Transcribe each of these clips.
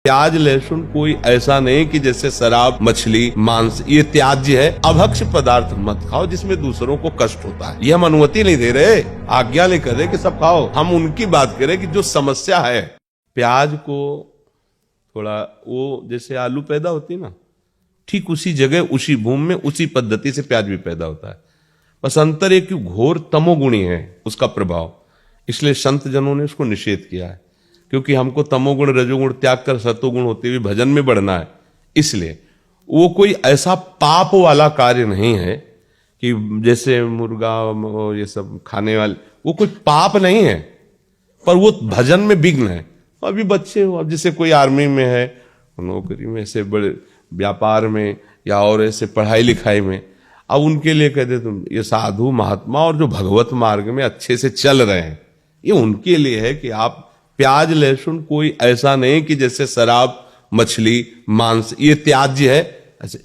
प्याज लहसुन कोई ऐसा नहीं कि जैसे शराब मछली मांस ये त्याज्य है। अभक्ष पदार्थ मत खाओ जिसमें दूसरों को कष्ट होता है। ये हम अनुमति नहीं दे रहे, आज्ञा नहीं कर रहे कि सब खाओ। हम उनकी बात करें कि जो समस्या है। प्याज को थोड़ा वो जैसे आलू पैदा होती ना, ठीक उसी जगह उसी भूमि में उसी पद्धति से प्याज भी पैदा होता है। बस अंतर एक घोर तमोगुणी है उसका प्रभाव, इसलिए संत जनों ने उसको निषेध किया है। क्योंकि हमको तमोगुण रजोगुण त्याग कर सतोगुण होते हुए भजन में बढ़ना है, इसलिए वो कोई ऐसा पाप वाला कार्य नहीं है कि जैसे मुर्गा ये सब खाने वाले, वो कोई पाप नहीं है, पर वो भजन में विघ्न है। अभी बच्चे हो, अब जैसे कोई आर्मी में है, नौकरी में, ऐसे बड़े व्यापार में या और ऐसे पढ़ाई लिखाई में, अब उनके लिए कहते तुम ये साधु महात्मा और जो भगवत मार्ग में अच्छे से चल रहे हैं, ये उनके लिए है कि आप प्याज लहसुन कोई ऐसा नहीं कि जैसे शराब मछली मांस ये त्याज्य है, ऐसे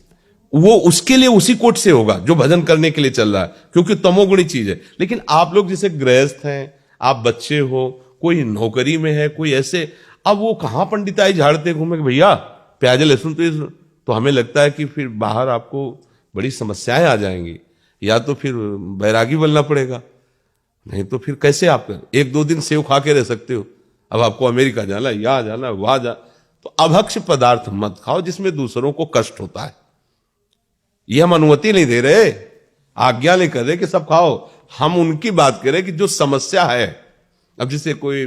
वो उसके लिए उसी कोट से होगा जो भजन करने के लिए चल रहा है, क्योंकि तमोगुणी चीज है। लेकिन आप लोग जैसे गृहस्थ हैं, आप बच्चे हो, कोई नौकरी में है, कोई ऐसे, अब वो कहां पंडिताई झाड़ते घूमे कि भैया प्याज लहसुन तो हमें लगता है कि फिर बाहर आपको बड़ी समस्याएं आ जाएंगी, या तो फिर बैरागी बनना पड़ेगा, नहीं तो फिर कैसे आप एक दो दिन सेव खा के रह सकते हो। अब आपको अमेरिका जाना, यहां जाना, वहां जाना, तो अभक्ष पदार्थ मत खाओ जिसमें दूसरों को कष्ट होता है। ये हम अनुमति नहीं दे रहे, आज्ञा नहीं कर रहे कि सब खाओ। हम उनकी बात करें कि जो समस्या है। अब जैसे कोई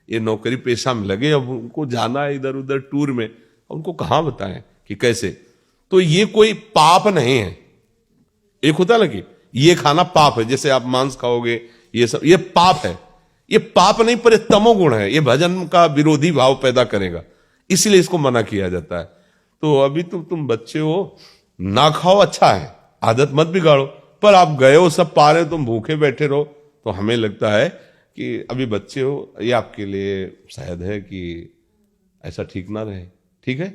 ये नौकरी पेशा में लगे, अब उनको जाना है इधर उधर टूर में, उनको कहां बताएं कि कैसे, तो ये कोई पाप नहीं है। एक होता ना कि ये खाना पाप है, जैसे आप मांस खाओगे ये सब, ये पाप है। ये पाप नहीं, पर तमोगुण है, ये भजन का विरोधी भाव पैदा करेगा, इसलिए इसको मना किया जाता है। तो अभी तुम बच्चे हो, ना खाओ, अच्छा है, आदत मत बिगाड़ो, पर आप गए हो, सब पा रहे हो, तुम भूखे बैठे रहो, तो हमें लगता है कि अभी बच्चे हो, ये आपके लिए शायद है कि ऐसा ठीक ना रहे। ठीक है,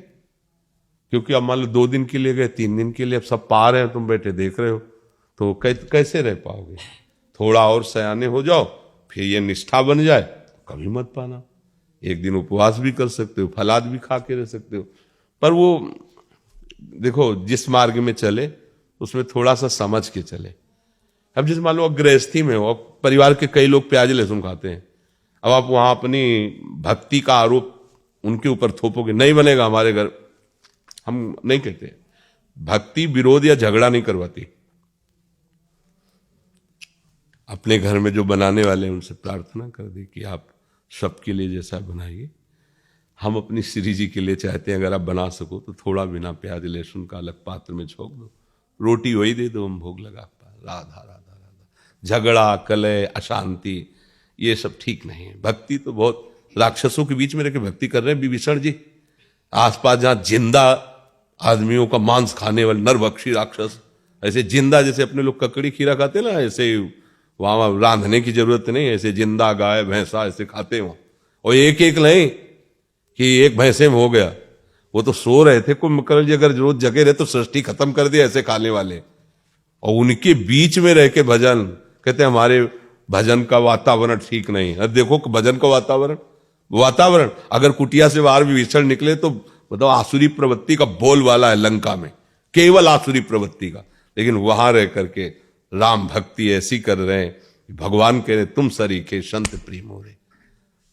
क्योंकि अब मान लो 2 दिन के लिए गए, 3 दिन के लिए, अब सब पा रहे हो, तुम बैठे देख रहे हो, तो कैसे रह पाओगे। थोड़ा और सयाने हो जाओ, फिर ये निष्ठा बन जाए, कभी मत पाना। एक दिन उपवास भी कर सकते हो, फलाद भी खा के रह सकते हो, पर वो देखो जिस मार्ग में चले उसमें थोड़ा सा समझ के चले। अब जैसे मान लो गृहस्थी में हो, अब परिवार के कई लोग प्याज लहसुन खाते हैं, अब आप वहां अपनी भक्ति का आरोप उनके ऊपर थोपोगे, नहीं बनेगा हमारे घर। हम नहीं कहते, भक्ति विरोध या झगड़ा नहीं करवाती। अपने घर में जो बनाने वाले हैं उनसे प्रार्थना कर दे कि आप सबके लिए जैसा बनाइए। हम अपनी श्री जी के लिए चाहते हैं, अगर आप बना सको तो थोड़ा बिना प्याज लहसुन का अलग पात्र में झोंक दो, रोटी वही दे दो, हम भोग लगा पा। राधा राधा राधा। झगड़ा कलह अशांति ये सब ठीक नहीं है। भक्ति तो बहुत, राक्षसों के बीच में रहकर भक्ति कर रहे हैं विभीषण जी, आसपास जहां जिंदा आदमियों का मांस खाने वाले नरभक्षी राक्षस, ऐसे जिंदा, जैसे अपने लोग ककड़ी खीरा खाते ना, ऐसे वहां रांधने की जरूरत नहीं, ऐसे जिंदा गाय भैंसा ऐसे खाते हो। और एक एक नहीं कि एक भैंसे में हो गया, वो तो सो रहे थे। कुंभकर्ण जी अगर रोज जगे रहे तो सृष्टि खत्म कर दिया ऐसे खाने वाले, और उनके बीच में रह के भजन कहते हमारे भजन का वातावरण ठीक नहीं। अब देखो भजन का वातावरण अगर कुटिया से बाहर विभीषण निकले तो बताओ, आसुरी प्रवृत्ति का बोल वाला है लंका में, केवल आसुरी प्रवृत्ति का, लेकिन वहां रह करके राम भक्ति ऐसी कर रहे हैं, भगवान कह रहे तुम सरीखे संत प्रेम हो रहे।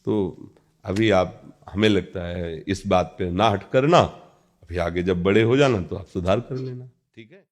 तो अभी आप, हमें लगता है इस बात पे ना हट करना, अभी आगे जब बड़े हो जाना तो आप सुधार कर लेना। ठीक है।